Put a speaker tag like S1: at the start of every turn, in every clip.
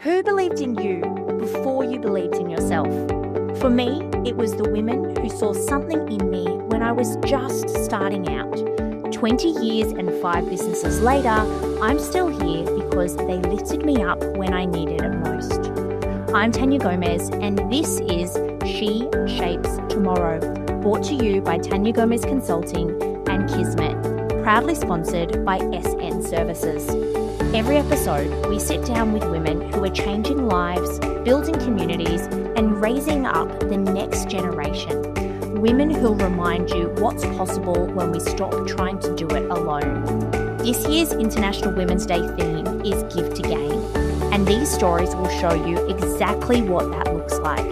S1: Who believed in you before you believed in yourself? For me, it was the women who saw something in me when I was just starting out. 20 years and 5 businesses later, I'm still here because they lifted me up when I needed it most. I'm Tania Gomez, and this is She Shapes Tomorrow, brought to you by Tania Gomez Consulting and Kismet, proudly sponsored by SN Services. Every episode, we sit down with women who are changing lives, building communities, and raising up the next generation. Women who'll remind you what's possible when we stop trying to do it alone. This year's International Women's Day theme is Give to Gain, and these stories will show you exactly what that looks like.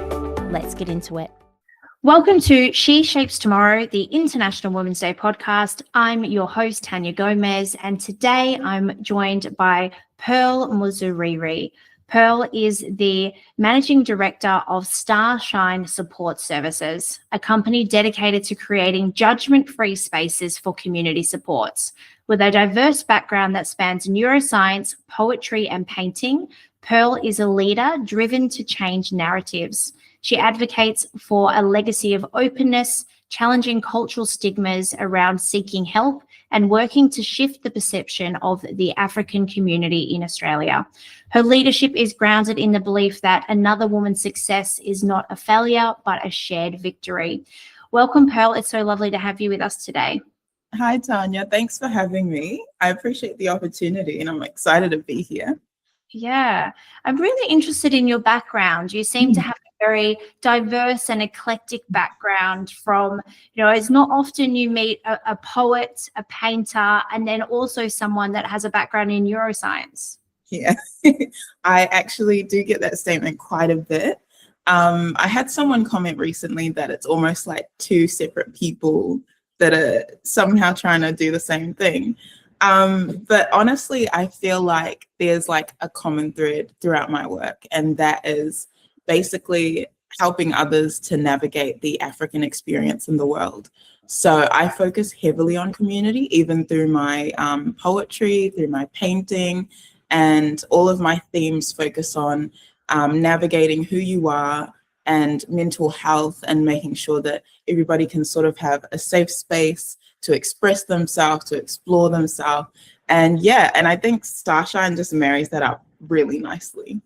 S1: Let's get into it. Welcome to She Shapes Tomorrow, the International Women's Day podcast. I'm your host, Tania Gomez, and today I'm joined by Pearl Muzuriri. Pearl is the Managing Director of Starshine Support Services, a company dedicated to creating judgement-free spaces for community supports. With a diverse background that spans neuroscience, poetry, and painting, Pearl is a leader driven to change narratives. She advocates for a legacy of openness, challenging cultural stigmas around seeking help, and working to shift the perception of the African community in Australia. Her leadership is grounded in the belief that another woman's success is not a failure, but a shared victory. Welcome, Pearl. It's so lovely to have you with us today.
S2: Hi, Tania. Thanks for having me. I appreciate the opportunity and I'm excited to be here.
S1: Yeah, I'm really interested in your background. You seem to have a very diverse and eclectic background from, it's not often you meet a poet, a painter, and then also someone that has a background in neuroscience.
S2: Yeah, I actually do get that statement quite a bit. I had someone comment recently that it's almost like two separate people that are somehow trying to do the same thing. But honestly, I feel like there's like a common thread throughout my work, and that is basically helping others to navigate the African experience in the world. So I focus heavily on community, even through my poetry, through my painting, and all of my themes focus on navigating who you are and mental health, and making sure that everybody can sort of have a safe space to express themselves, to explore themselves. And I think Starshine just marries that up really nicely.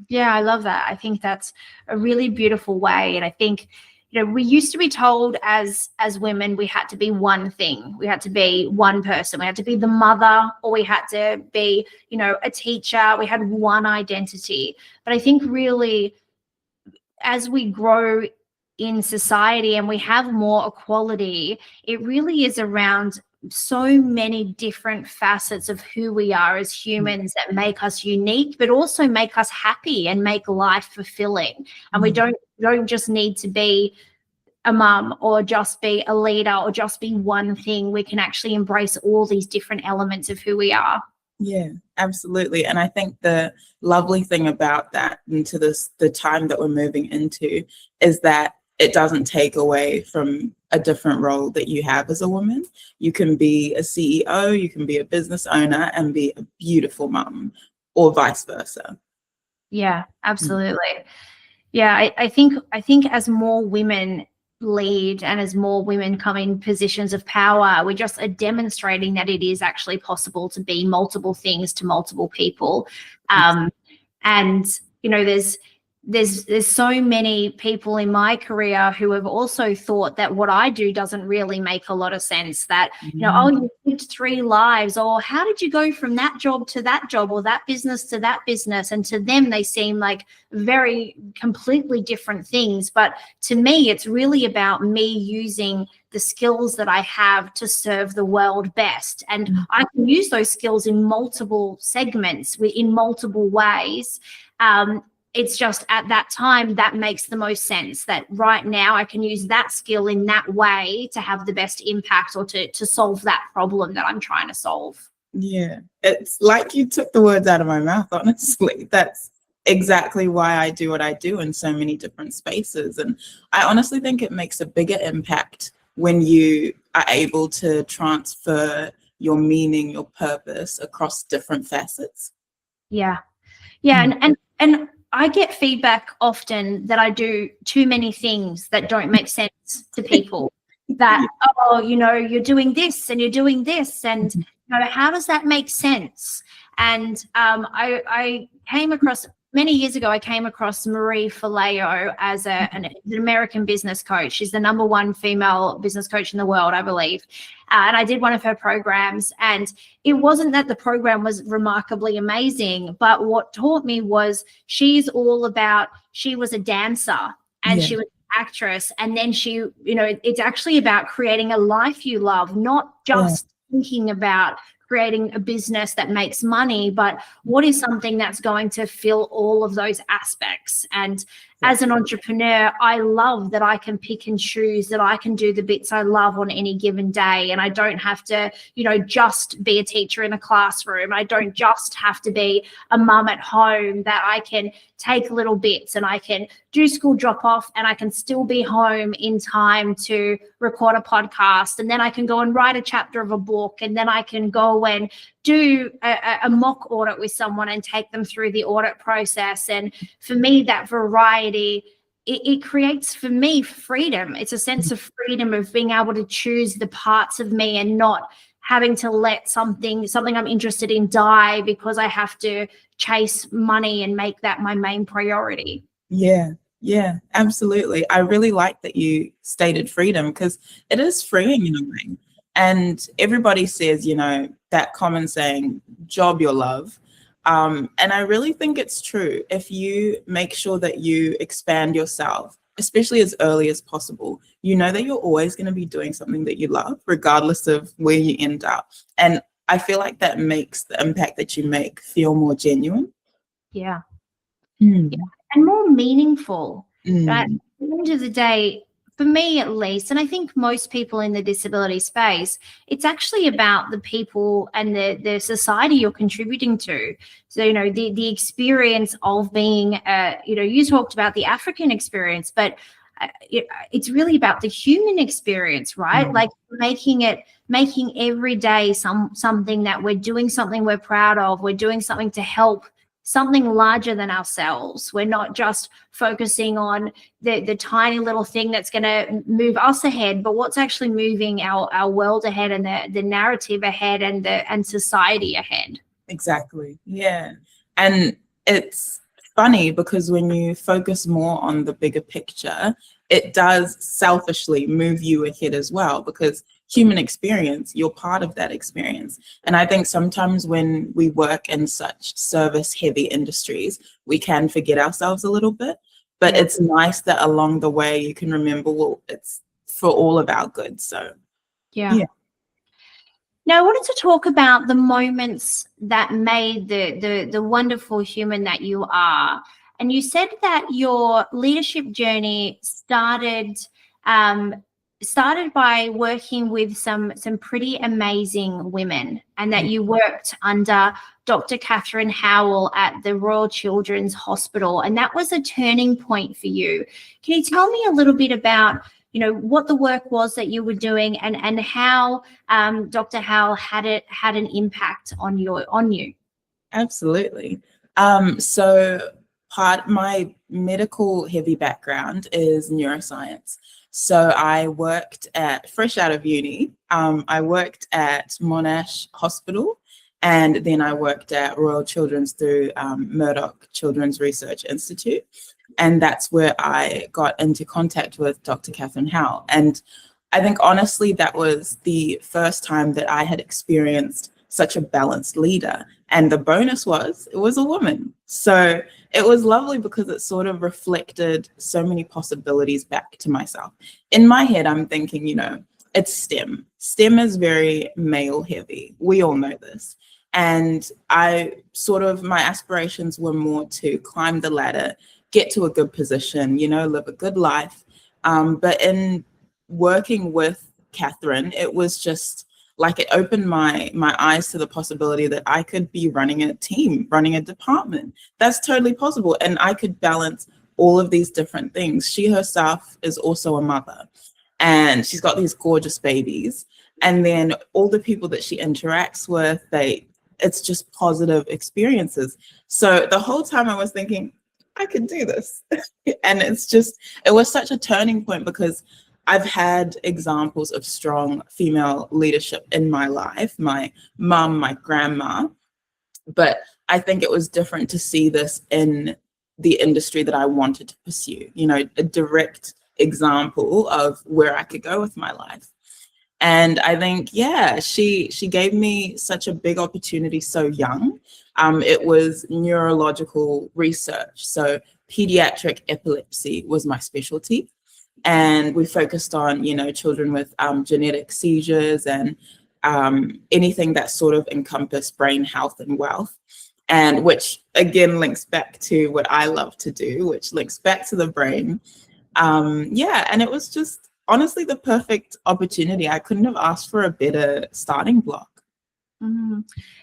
S1: Yeah, I love that. I think that's a really beautiful way. And I think, we used to be told as women, we had to be one thing. We had to be one person. We had to be the mother, or we had to be, a teacher. We had one identity. But I think really, as we grow in society and we have more equality, it really is around so many different facets of who we are as humans that make us unique, but also make us happy and make life fulfilling. And we don't just need to be a mum or just be a leader or just be one thing. We can actually embrace all these different elements of who we are.
S2: Yeah, absolutely. And I think the lovely thing about that, into the time that we're moving into, is that it doesn't take away from a different role that you have as a woman. You can be a CEO, you can be a business owner and be a beautiful mum, or vice versa.
S1: Yeah, absolutely. Yeah, I think as more women lead and as more women come in positions of power, we just are demonstrating that it is actually possible to be multiple things to multiple people. And there's so many people in my career who have also thought that what I do doesn't really make a lot of sense, that, oh, you lived 3 lives, or how did you go from that job to that job, or that business to that business? And to them, they seem like very completely different things. But to me, it's really about me using the skills that I have to serve the world best. And I can use those skills in multiple segments, in multiple ways. It's just at that time that makes the most sense, that right now I can use that skill in that way to have the best impact, or to solve that problem that I'm trying to solve.
S2: Yeah, it's like you took the words out of my mouth, honestly. That's exactly why I do what I do in so many different spaces. And I honestly think it makes a bigger impact when you are able to transfer your meaning, your purpose across different facets.
S1: Yeah. Yeah, and I get feedback often that I do too many things that don't make sense to people. That, oh, you're doing this and you're doing this, and how does that make sense? And I came across many years ago. I came across Marie Forleo as an American business coach. She's the #1 female business coach in the world, I believe. And I did one of her programs, and it wasn't that the program was remarkably amazing, but what taught me was she was a dancer and she was an actress. And then it's actually about creating a life you love, not just thinking about creating a business that makes money, but what is something that's going to fill all of those aspects. And as an entrepreneur, I love that I can pick and choose, that I can do the bits I love on any given day. And I don't have to, just be a teacher in a classroom. I don't just have to be a mum at home, that I can take little bits and I can do school drop off and I can still be home in time to record a podcast. And then I can go and write a chapter of a book. And then I can go and do a mock audit with someone and take them through the audit process. And for me, that variety, it creates for me freedom. It's a sense of freedom of being able to choose the parts of me and not having to let something I'm interested in die because I have to chase money and make that my main priority.
S2: Yeah, absolutely. I really like that you stated freedom, because it is freeing in a way. And everybody says, that common saying, job your love. And I really think it's true. If you make sure that you expand yourself, especially as early as possible, that you're always going to be doing something that you love, regardless of where you end up. And I feel like that makes the impact that you make feel more genuine.
S1: Yeah. Yeah. And more meaningful. Right? At the end of the day, for me at least, and I think most people in the disability space, it's actually about the people and the society you're contributing to. So, the experience of being, you talked about the African experience, but it's really about the human experience, right? Like making every day something that we're doing, something we're proud of, we're doing something to help something larger than ourselves. We're not just focusing on the tiny little thing that's going to move us ahead, but what's actually moving our world ahead and the narrative ahead and society ahead.
S2: Exactly. Yeah. And it's funny because when you focus more on the bigger picture, it does selfishly move you ahead as well, because human experience, you're part of that experience. And I think sometimes when we work in such service heavy industries, we can forget ourselves a little bit, but it's nice that along the way you can remember, well, it's for all of our good. So yeah.
S1: Now, I wanted to talk about the moments that made the wonderful human that you are. And you said that your leadership journey started by working with some pretty amazing women, and that you worked under Dr. Catherine Howell at the Royal Children's Hospital, and that was a turning point for you. Can you tell me a little bit about what the work was that you were doing and how Dr. Howell had an impact on you?
S2: Absolutely. So my medical heavy background is neuroscience. So I worked fresh out of uni, I worked at Monash Hospital, and then I worked at Royal Children's through Murdoch Children's Research Institute. And that's where I got into contact with Dr. Catherine Howell. And I think honestly, that was the first time that I had experienced such a balanced leader. And the bonus was, it was a woman. So it was lovely because it sort of reflected so many possibilities back to myself. In my head, I'm thinking, it's STEM. STEM is very male heavy. We all know this. And my aspirations were more to climb the ladder, get to a good position, live a good life. But in working with Catherine, it was just like it opened my eyes to the possibility that I could be running a team, running a department. That's totally possible. And I could balance all of these different things. She herself is also a mother, and she's got these gorgeous babies. And then all the people that she interacts with, it's just positive experiences. So the whole time I was thinking, I could do this. And it was such a turning point, because I've had examples of strong female leadership in my life, my mum, my grandma, but I think it was different to see this in the industry that I wanted to pursue, a direct example of where I could go with my life. And I think, yeah, she gave me such a big opportunity so young. It was neurological research. So pediatric epilepsy was my specialty. And we focused on, children with genetic seizures and anything that sort of encompassed brain health and wealth. And which again links back to what I love to do, which links back to the brain. And it was just honestly the perfect opportunity. I couldn't have asked for a better starting block.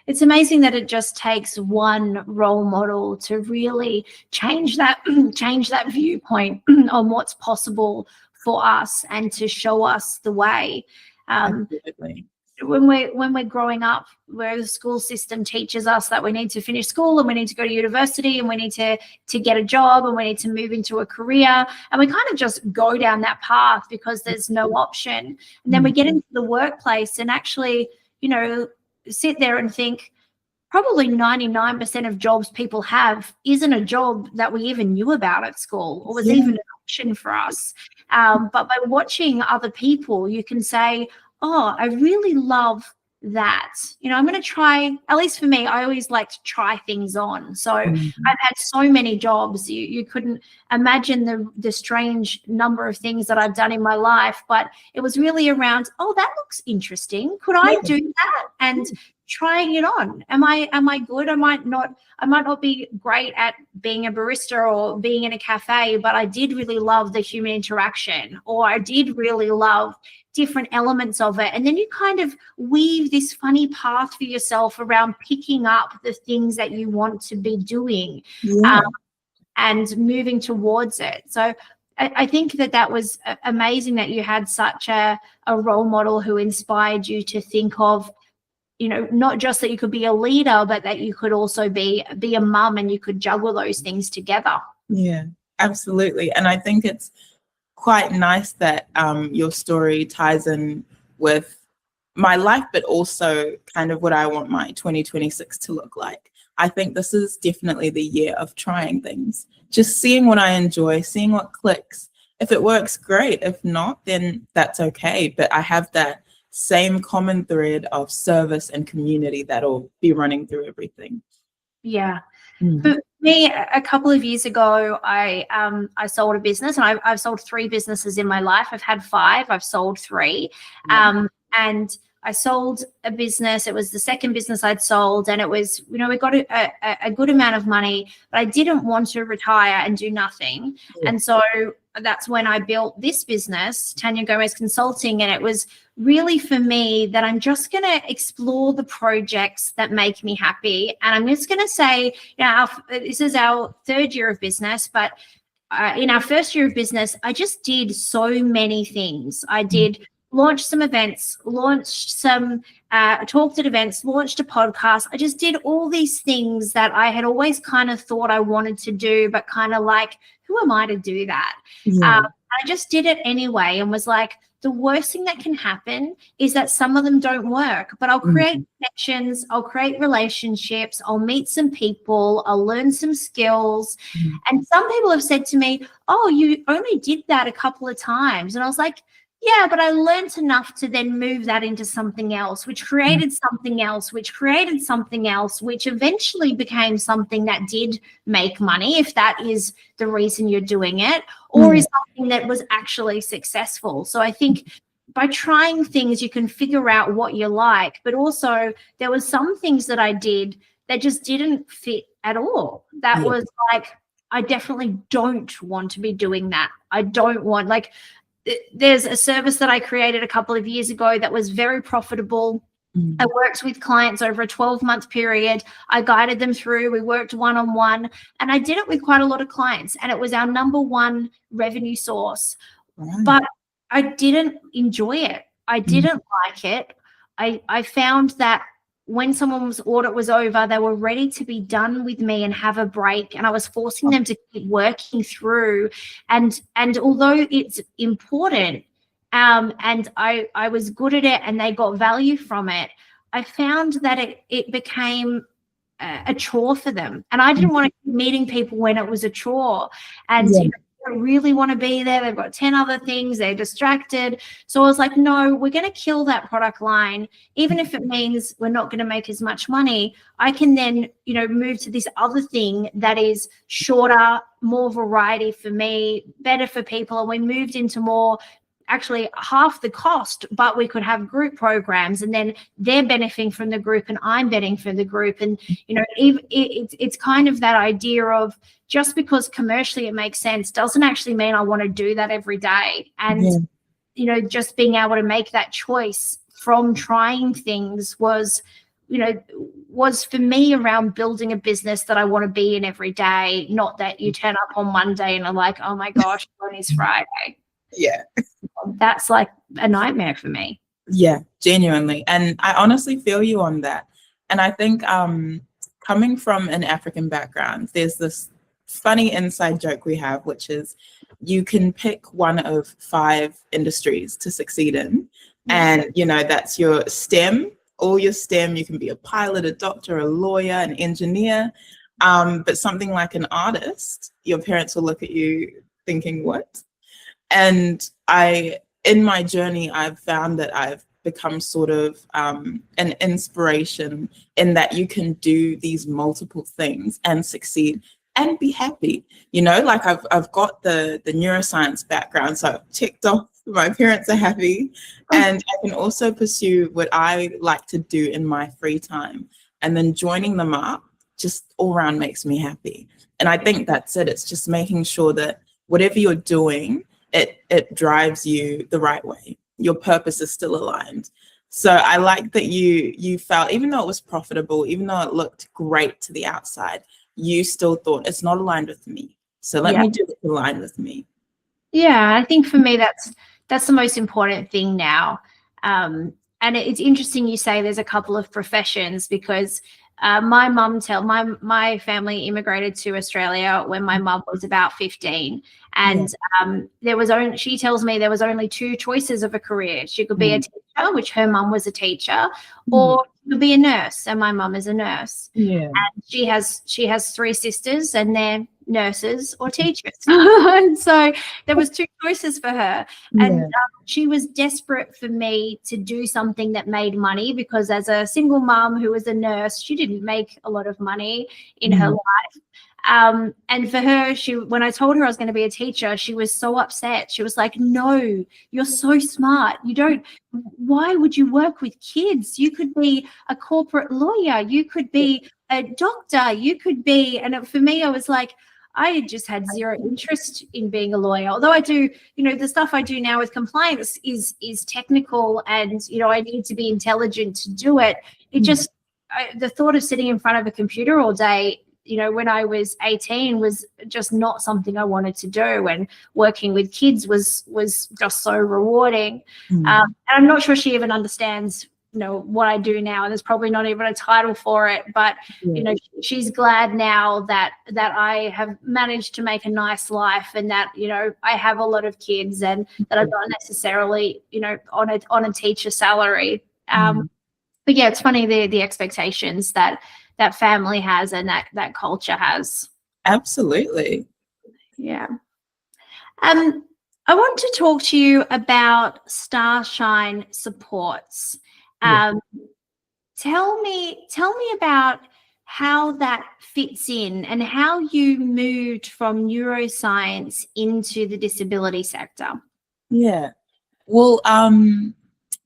S1: It's amazing that it just takes one role model to really change that viewpoint on what's possible for us and to show us the way.
S2: Absolutely.
S1: When we're growing up, where the school system teaches us that we need to finish school and we need to go to university and we need to get a job and we need to move into a career, and we kind of just go down that path because there's no option. And then we get into the workplace and actually, sit there and think probably 99% of jobs people have isn't a job that we even knew about at school or was even an option for us. But by watching other people, you can say, oh, I really love that. I'm going to try, at least for me, I always like to try things on. So I've had so many jobs. You couldn't imagine the strange number of things that I've done in my life, but it was really around, oh, that looks interesting. Could I do that? And trying it on. Am I good? I might not be great at being a barista or being in a cafe, but I did really love the human interaction, or I did really love different elements of it. And then you kind of weave this funny path for yourself around picking up the things that you want to be doing and moving towards it. So I think that was amazing that you had such a role model who inspired you to think of, not just that you could be a leader, but that you could also be a mum and you could juggle those things together.
S2: Yeah, absolutely. And I think it's quite nice that your story ties in with my life, but also kind of what I want my 2026 to look like. I think this is definitely the year of trying things, just seeing what I enjoy, seeing what clicks. If it works, great. If not, then that's okay. But I have that same common thread of service and community that'll be running through everything.
S1: Yeah. For me, a couple of years ago, I sold a business, and I've sold 3 businesses in my life. I've had 5. I've sold 3. And I sold a business. It was the second business I'd sold, and it was, we got a good amount of money, but I didn't want to retire and do nothing. And so that's when I built this business, Tania Gomez Consulting, and it was really for me that I'm just going to explore the projects that make me happy. And I'm just going to say, this is our 3rd year of business, but in our first year of business, I just did so many things. I did launch some events, launched some talked at events, launched a podcast. I just did all these things that I had always kind of thought I wanted to do, but kind of like, who am I to do that? I just did it anyway and was like, the worst thing that can happen is that some of them don't work, but I'll create connections, I'll create relationships, I'll meet some people, I'll learn some skills. And some people have said to me, oh, you only did that a couple of times. And I was like, yeah, but I learned enough to then move that into something else, which created something else, which created something else, which eventually became something that did make money, if that is the reason you're doing it, or is something that was actually successful. So I think by trying things, you can figure out what you like, but also there was some things that I did that just didn't fit at all. That was like, I definitely don't want to be doing that. I don't want, like, there's a service that I created a couple of years ago that was very profitable. I worked with clients over a 12-month period. I guided them through. We worked one-on-one, and I did it with quite a lot of clients, and it was our number 1 revenue source. But I didn't enjoy it. I didn't like it. I found that when someone's audit was over, they were ready to be done with me and have a break, and I was forcing them to keep working through. And although it's important, and I was good at it and they got value from it, I found that it became a chore for them, and I didn't want to keep meeting people when it was a chore. And you know, they don't really want to be there. They've got 10 other things. They're distracted. So I was like, no, we're going to kill that product line, even if it means we're not going to make as much money. I can then, you know, move to this other thing that is shorter, more variety for me, better for people. And we moved into more, actually half the cost, but we could have group programs, and then they're benefiting from the group and I'm benefiting from the group. And you know, it's kind of that idea of, just because commercially it makes sense doesn't actually mean I want to do that every day. And you know, just being able to make that choice from trying things was, you know, was for me around building a business that I want to be in every day, not that you turn up on Monday and are like, oh my gosh, when is Friday?
S2: Yeah.
S1: That's like a nightmare for me.
S2: Yeah, genuinely. And I honestly feel you on that. And I think coming from an African background, there's this funny inside joke we have, which is you can pick one of 5 industries to succeed in. And, you know, that's your STEM, all your STEM. You can be a pilot, a doctor, a lawyer, an engineer. But something like an artist, your parents will look at you thinking, what? And in my journey, I've found that I've become sort of an inspiration in that you can do these multiple things and succeed and be happy. You know, like I've got the neuroscience background, so I've ticked off my parents are happy, and I can also pursue what I like to do in my free time. And then joining them up just all around makes me happy. And I think that's it. It's just making sure that whatever you're doing, it drives you the right way. Your purpose is still aligned. So I like that you felt, even though it was profitable, even though it looked great to the outside, you still thought it's not aligned with me. So let me do what's aligned with me.
S1: Yeah, I think for me that's the most important thing now. And it's interesting you say there's a couple of professions, because my family immigrated to Australia when my mum was about 15, and she tells me there was only 2 choices of a career. She could be a teacher, which her mum was a teacher, or she could be a nurse, and my mum is a nurse. And she has 3 sisters, and they're nurses or teachers. And so there was 2 choices for her, and she was desperate for me to do something that made money, because as a single mom who was a nurse, she didn't make a lot of money in her life. And for her, when I told her I was going to be a teacher, she was so upset. She was like, no, you're so smart. Why would you work with kids? You could be a corporate lawyer. You could be a doctor. You could be, and for me, I was like, I just had zero interest in being a lawyer. Although I do, you know, the stuff I do now with compliance is technical, and, you know, I need to be intelligent to do it. It just, the thought of sitting in front of a computer all day, you know, when I was 18 was just not something I wanted to do. And working with kids was just so rewarding. And I'm not sure she even understands, you know, what I do now, and there's probably not even a title for it, but you know, she's glad now that I have managed to make a nice life, and that, you know, I have a lot of kids, and that I'm not necessarily, you know, on a teacher salary. But yeah, it's funny the expectations that family has and that culture has.
S2: Absolutely.
S1: Yeah. I want to talk to you about Starshine supports. Tell me about how that fits in, and how you moved from neuroscience into the disability sector. Yeah.
S2: Well,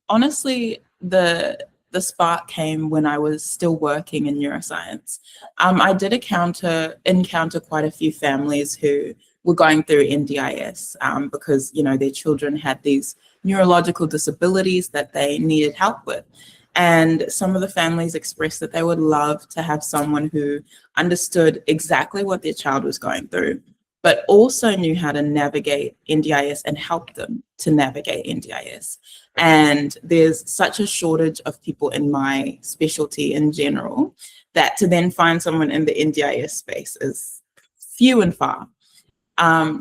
S2: honestly, the spark came when I was still working in neuroscience. I did encounter quite a few families who were going through NDIS because, you know, their children had these neurological disabilities that they needed help with. And some of the families expressed that they would love to have someone who understood exactly what their child was going through, but also knew how to navigate NDIS and help them to navigate NDIS. And there's such a shortage of people in my specialty in general that to then find someone in the NDIS space is few and far.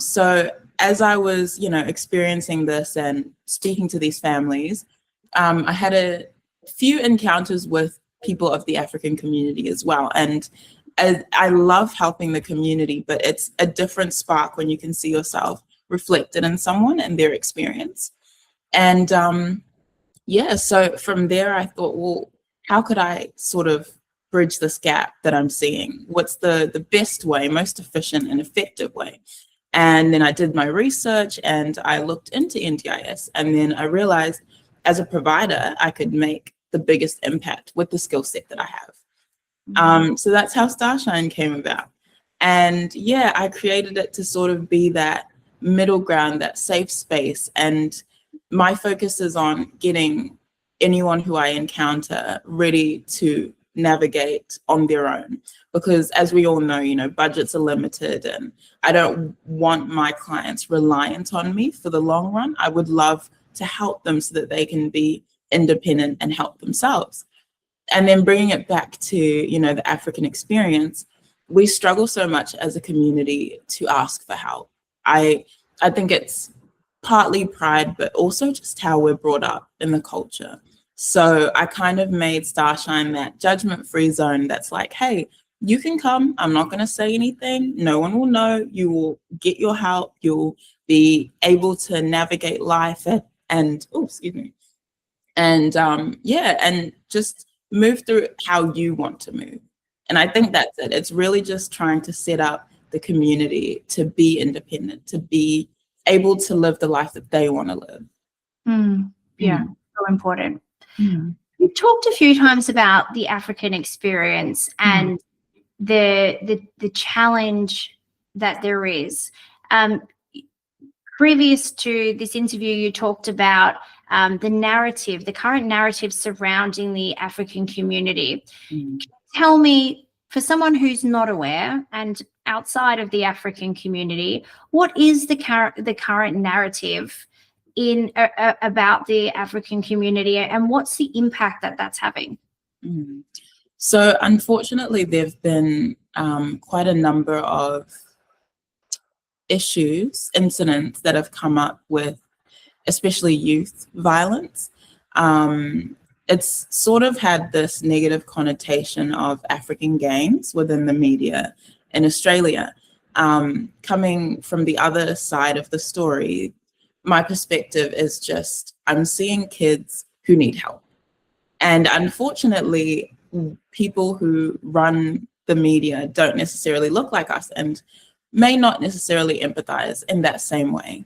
S2: So as I was, experiencing this and speaking to these families, I had a few encounters with people of the African community as well. And I love helping the community, but it's a different spark when you can see yourself reflected in someone and their experience. And so from there, I thought, well, how could I sort of bridge this gap that I'm seeing? What's the best way, most efficient and effective way? And then I did my research and I looked into NDIS, and then I realized as a provider, I could make the biggest impact with the skill set that I have. So that's how Starshine came about. And yeah, I created it to sort of be that middle ground, that safe space. And my focus is on getting anyone who I encounter ready to navigate on their own, because as we all know, budgets are limited, and I don't want my clients reliant on me for the long run. I would love to help them so that they can be independent and help themselves. And then bringing it back to, the African experience, we struggle so much as a community to ask for help. I think it's partly pride, but also just how we're brought up in the culture. So I kind of made Starshine that judgment-free zone that's like, hey, you can come. I'm not going to say anything. No one will know. You will get your help. You'll be able to navigate life and just move through how you want to move. And I think that's it. It's really just trying to set up the community to be independent, to be able to live the life that they want to live.
S1: Yeah, so important. We've talked a few times about the African experience and the challenge that there is. Previous to this interview, you talked about the current narrative surrounding the African community. Can you tell me, for someone who's not aware and outside of the African community, what is the current narrative about the African community, and what's the impact that that's having?
S2: So unfortunately, there've been quite a number of incidents that have come up with especially youth violence. It's sort of had this negative connotation of African gangs within the media in Australia. Coming from the other side of the story, my perspective is just, I'm seeing kids who need help. And unfortunately, people who run the media don't necessarily look like us and may not necessarily empathize in that same way.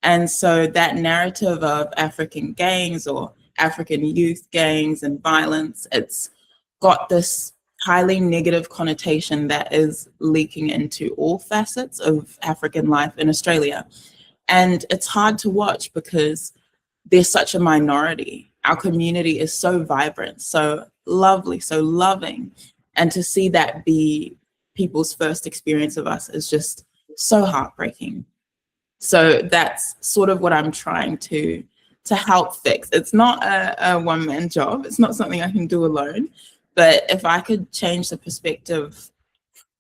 S2: And so that narrative of African gangs or African youth gangs and violence, it's got this highly negative connotation that is leaking into all facets of African life in Australia. And it's hard to watch because they're such a minority. Our community is so vibrant, so lovely, so loving. And to see that be people's first experience of us is just so heartbreaking. So that's sort of what I'm trying to help fix. It's not a one-man job. It's not something I can do alone. But if I could change the perspective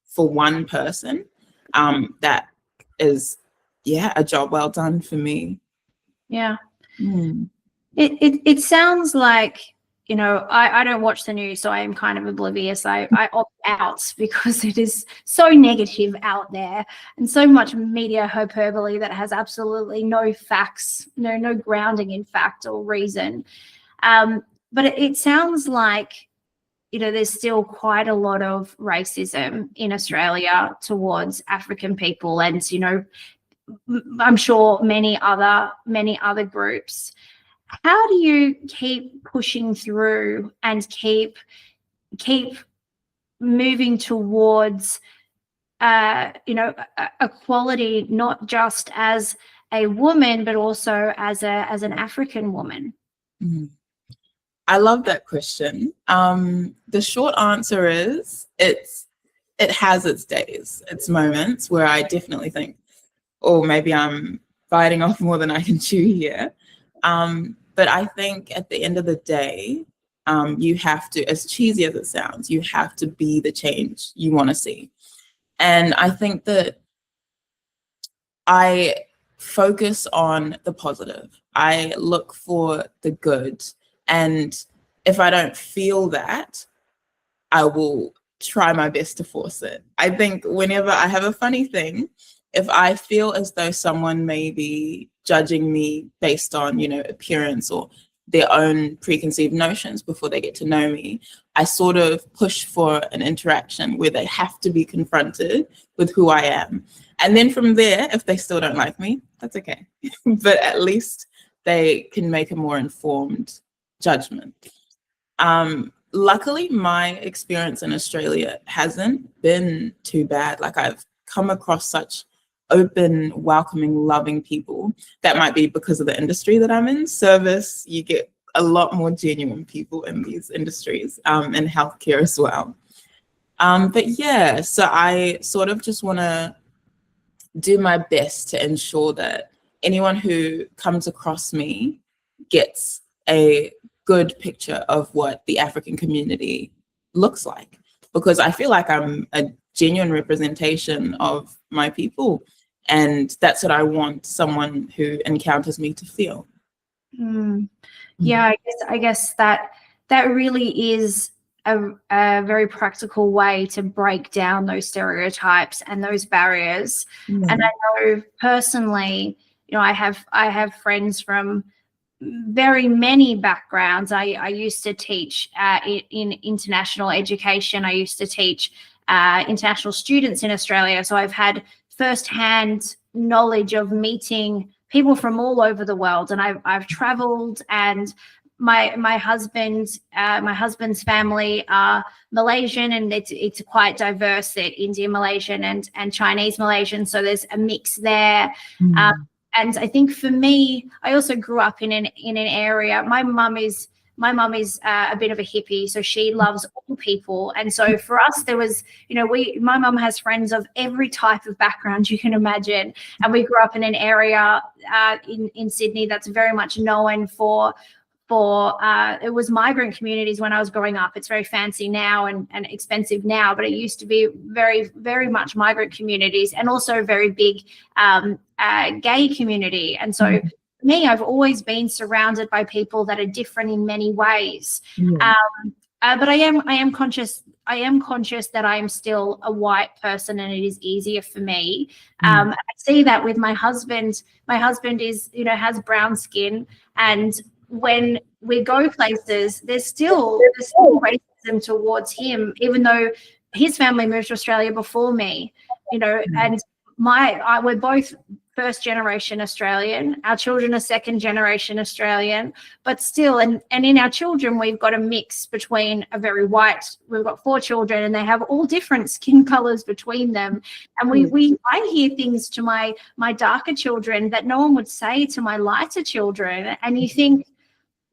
S2: for one person, that is, a job well done for me.
S1: Yeah. It sounds like, I don't watch the news, so I am kind of oblivious. I opt out because it is so negative out there and so much media hyperbole that has absolutely no facts, no grounding in fact or reason. But it sounds like, there's still quite a lot of racism in Australia towards African people, and, I'm sure many other groups. How do you keep pushing through and keep moving towards, equality, not just as a woman, but also as an African woman?
S2: I love that question. The short answer is it has its days, its moments where I definitely think or maybe I'm biting off more than I can chew here. But I think at the end of the day, you have to, as cheesy as it sounds, you have to be the change you want to see. And I think that I focus on the positive. I look for the good. And if I don't feel that, I will try my best to force it. I think whenever I have a funny thing, if I feel as though someone may be judging me based on, appearance or their own preconceived notions before they get to know me, I sort of push for an interaction where they have to be confronted with who I am. And then from there, if they still don't like me, that's okay. But at least they can make a more informed judgment. Luckily, my experience in Australia hasn't been too bad. Like, I've come across such open, welcoming, loving people. That might be because of the industry that I'm in. Service, you get a lot more genuine people in these industries, and healthcare as well. But yeah, so I sort of just want to do my best to ensure that anyone who comes across me gets a good picture of what the African community looks like, because I feel like I'm a genuine representation of my people, and that's what I want someone who encounters me to feel.
S1: Yeah, I guess that really is a very practical way to break down those stereotypes and those barriers. And I know personally, I have friends from very many backgrounds. I used to teach in international education. I used to teach international students in Australia. So I've had firsthand knowledge of meeting people from all over the world, and I've traveled, and my husband's family are Malaysian, and it's quite diverse. They're Indian Malaysian and Chinese Malaysian, so there's a mix there. And I think for me, I also grew up in an area. My mum is a bit of a hippie, so she loves all people. And so for us, there was, my mum has friends of every type of background you can imagine. And we grew up in an area in Sydney that's very much known for it was migrant communities when I was growing up. It's very fancy now and expensive now, but it used to be very, very much migrant communities, and also very big gay community. And so for me, I've always been surrounded by people that are different in many ways. But I am conscious that I am still a white person, and it is easier for me. I see that with my husband. My husband is, has brown skin, and when we go places, there's still racism towards him, even though his family moved to Australia before me, and we're both first generation Australian. Our children are second generation Australian, but still, and in our children, we've got a mix between we've got 4 children, and they have all different skin colors between them. And I hear things to my darker children that no one would say to my lighter children. And you think,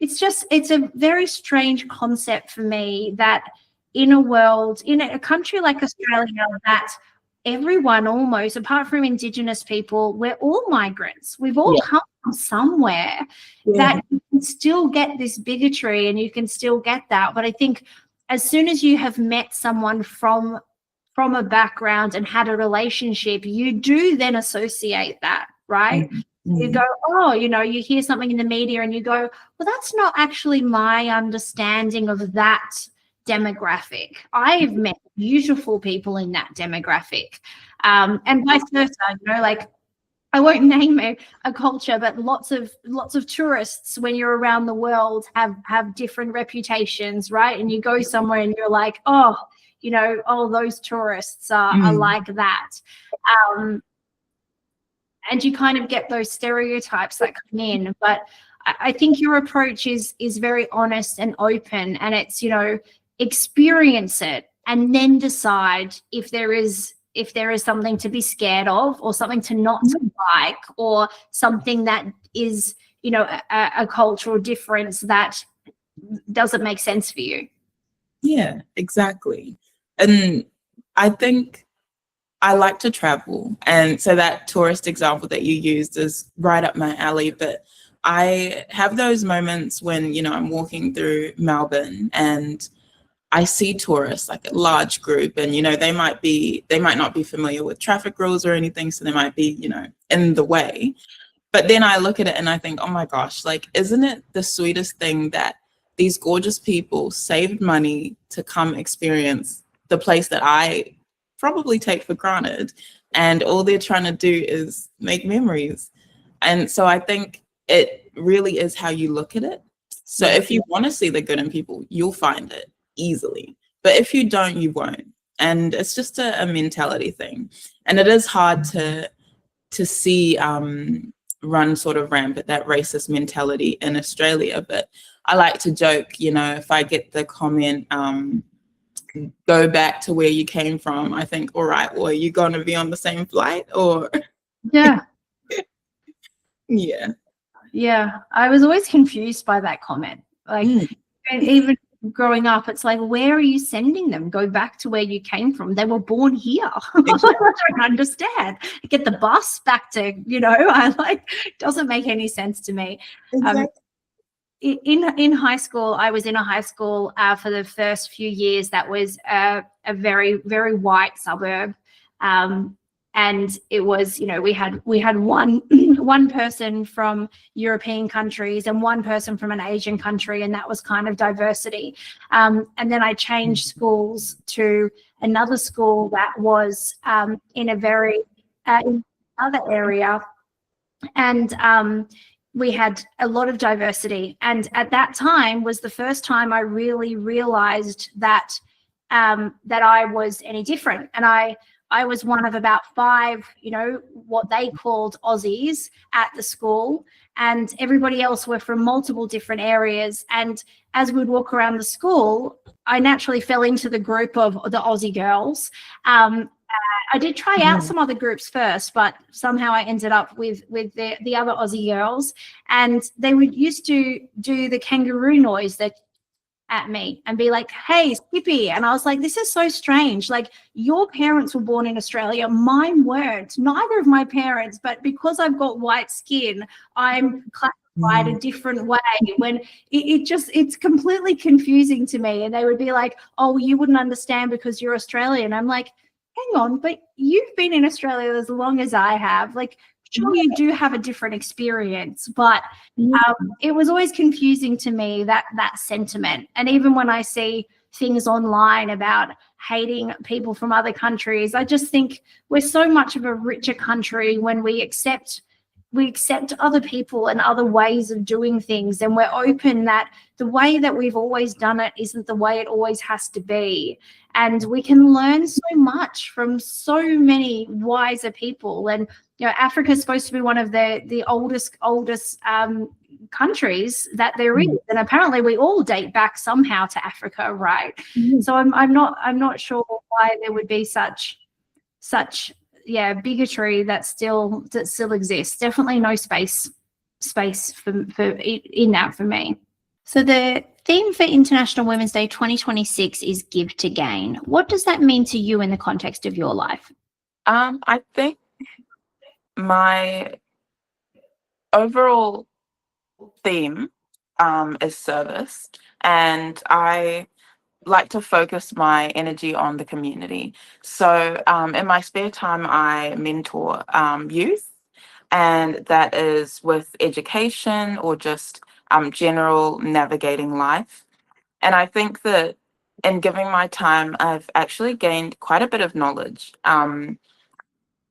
S1: it's a very strange concept for me that in a country like Australia, that everyone almost, apart from Indigenous people, we're all migrants. We've all come from somewhere, that you can still get this bigotry and you can still get that. But I think as soon as you have met someone from a background and had a relationship, you do then associate that, right? You go, you hear something in the media and you go, well, that's not actually my understanding of that demographic. I've met beautiful people in that demographic, and vice versa. I won't name a culture, but lots of tourists, when you're around the world, have different reputations, right? And you go somewhere and you're like, those tourists are like that. And you kind of get those stereotypes that come in. But I think your approach is very honest and open, and it's, experience it and then decide if there is something to be scared of, or something to not like, or something that is, a cultural difference that doesn't make sense for you.
S2: Yeah, exactly. And I think I like to travel. And so that tourist example that you used is right up my alley. But I have those moments when, I'm walking through Melbourne and I see tourists, like a large group, and, they might not be familiar with traffic rules or anything. So they might be, in the way. But then I look at it and I think, oh my gosh, like, isn't it the sweetest thing that these gorgeous people saved money to come experience the place that I probably take for granted, and all they're trying to do is make memories. And so I think it really is how you look at it. So if you want to see the good in people, you'll find it easily. But if you don't, you won't. And it's just a mentality thing. And it is hard to see run sort of rampant, that racist mentality in Australia. But I like to joke, if I get the comment, go back to where you came from, I think, all right, well, are you going to be on the same flight or?
S3: Yeah.
S2: Yeah.
S3: Yeah. I was always confused by that comment. Like, and even growing up, it's like, where are you sending them? Go back to where you came from. They were born here.
S2: Exactly.
S3: I don't understand. Get the bus back to, doesn't make any sense to me.
S2: Exactly.
S3: In high school, I was in a high school for the first few years that was a very, very white suburb. And it was, we had one person from European countries and one person from an Asian country, and that was kind of diversity. And then I changed schools to another school that was in a very other area, and we had a lot of diversity. And at that time was the first time I really realized that that I was any different. And I was one of about 5, what they called Aussies at the school, and everybody else were from multiple different areas. And as we'd walk around the school, I naturally fell into the group of the Aussie girls. I did try out some other groups first, but somehow I ended up with the other Aussie girls, and they would used to do the kangaroo noise that at me and be like, hey, Skippy. And I was like, this is so strange. Like, your parents were born in Australia, mine weren't. Neither of my parents, but because I've got white skin, I'm classified a different way. When it's completely confusing to me. And they would be like, oh, you wouldn't understand because you're Australian. I'm like, hang on, but you've been in Australia as long as I have. Like, sure, you do have a different experience, but it was always confusing to me, that sentiment. And even when I see things online about hating people from other countries, I just think we're so much of a richer country when we accept other people and other ways of doing things, and we're open that the way that we've always done it isn't the way it always has to be. And we can learn so much from so many wiser people. And Africa is supposed to be one of the oldest countries that there is, and apparently we all date back somehow to Africa, right? So I'm not sure why there would be such bigotry that still exists. Definitely no space for in that for me. So the theme for International Women's Day 2026 is Give to Gain. What does that mean to you in the context of your life?
S2: I think my overall theme is service, and I like to focus my energy on the community. So in my spare time, I mentor youth, and that is with education or just general navigating life. And I think that in giving my time, I've actually gained quite a bit of knowledge.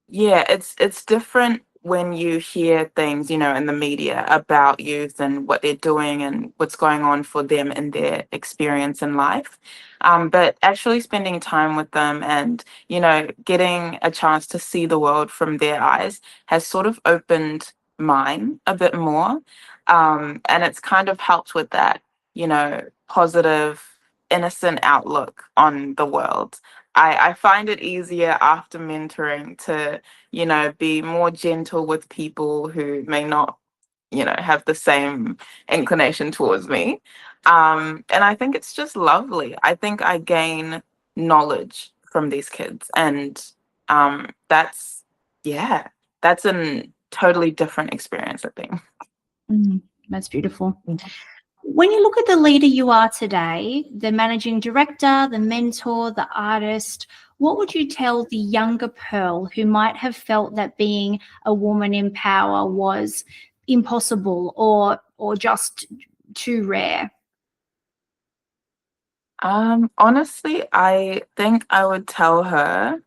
S2: It's different when you hear things, in the media about youth and what they're doing and what's going on for them in their experience in life. But actually spending time with them and, getting a chance to see the world from their eyes has sort of opened mine a bit more. And it's kind of helped with that, positive, innocent outlook on the world. I find it easier after mentoring to, be more gentle with people who may not, have the same inclination towards me. And I think it's just lovely. I think I gain knowledge from these kids, and That's a totally different experience, I think.
S3: That's beautiful. When you look at the leader you are today, the managing director, the mentor, the artist, what would you tell the younger Pearl who might have felt that being a woman in power was impossible or just too rare?
S2: Honestly, I think I would tell her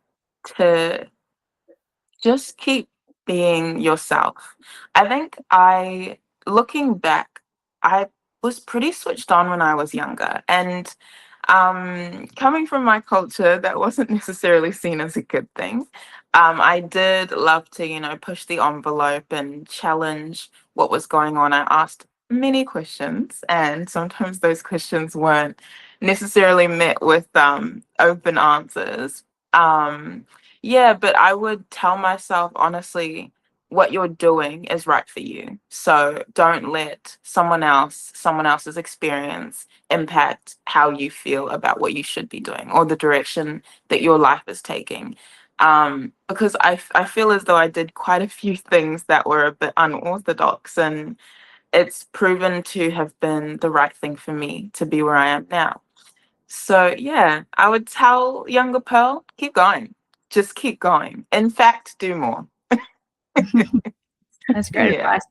S2: to just keep being yourself. I think looking back, I was pretty switched on when I was younger. And coming from my culture, that wasn't necessarily seen as a good thing. I did love to, push the envelope and challenge what was going on. I asked many questions, and sometimes those questions weren't necessarily met with open answers. Yeah, but I would tell myself honestly, what you're doing is right for you. So don't let someone else's experience impact how you feel about what you should be doing or the direction that your life is taking. Because I feel as though I did quite a few things that were a bit unorthodox, and it's proven to have been the right thing for me to be where I am now. So yeah, I would tell younger Pearl, keep going. Just keep going. In fact, do more.
S3: That's great
S2: Yeah.
S3: advice.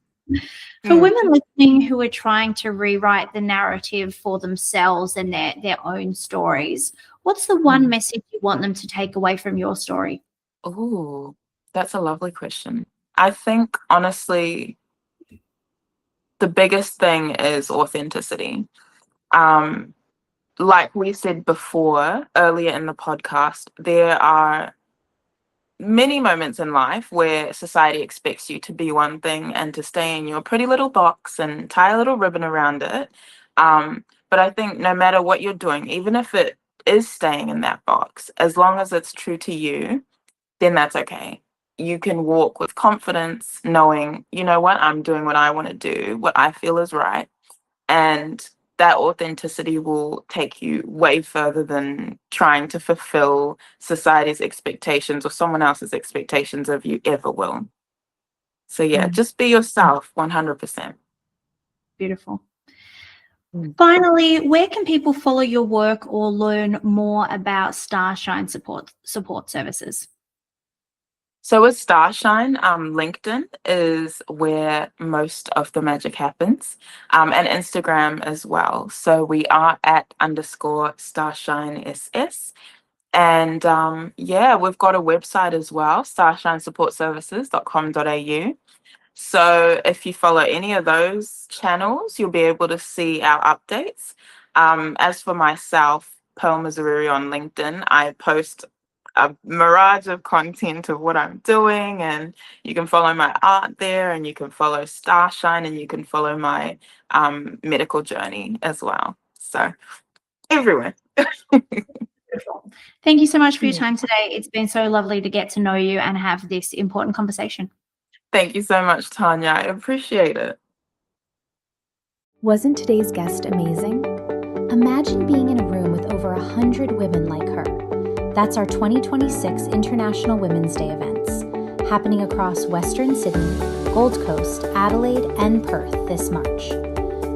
S3: For women listening who are trying to rewrite the narrative for themselves and their own stories, what's the one message you want them to take away from your story?
S2: Oh, that's a lovely question. I think honestly, the biggest thing is authenticity. Like we said before, earlier in the podcast, there are many moments in life where society expects you to be one thing and to stay in your pretty little box and tie a little ribbon around it. But I think no matter what you're doing, even if it is staying in that box, as long as it's true to you, then that's okay. You can walk with confidence, knowing, you know what, I'm doing what I want to do, what I feel is right. And that authenticity will take you way further than trying to fulfill society's expectations or someone else's expectations of you ever will. So yeah, just be yourself 100%.
S3: Beautiful. Finally, where can people follow your work or learn more about Starshine support services?
S2: So with Starshine, LinkedIn is where most of the magic happens, and Instagram as well. So we are at _StarshineSS. And yeah, we've got a website as well, starshinesupportservices.com.au. So if you follow any of those channels, you'll be able to see our updates. As for myself, Pearl Missouri on LinkedIn, I post a mirage of content of what I'm doing, and you can follow my art there, and you can follow Starshine, and you can follow my medical journey as well. So everywhere.
S3: Thank you so much for your time today. It's been so lovely to get to know you and have this important conversation.
S2: Thank you so much, Tania. I appreciate it.
S1: Wasn't today's guest amazing? Imagine being in a room with over 100 women like her. That's our 2026 International Women's Day events, happening across Western Sydney, Gold Coast, Adelaide, and Perth this March.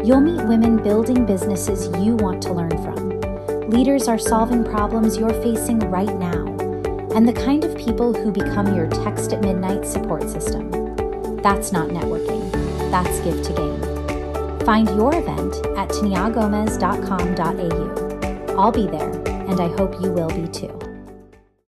S1: You'll meet women building businesses you want to learn from. Leaders are solving problems you're facing right now, and the kind of people who become your text at midnight support system. That's not networking, that's give to gain. Find your event at taniagomez.com.au. I'll be there, and I hope you will be too.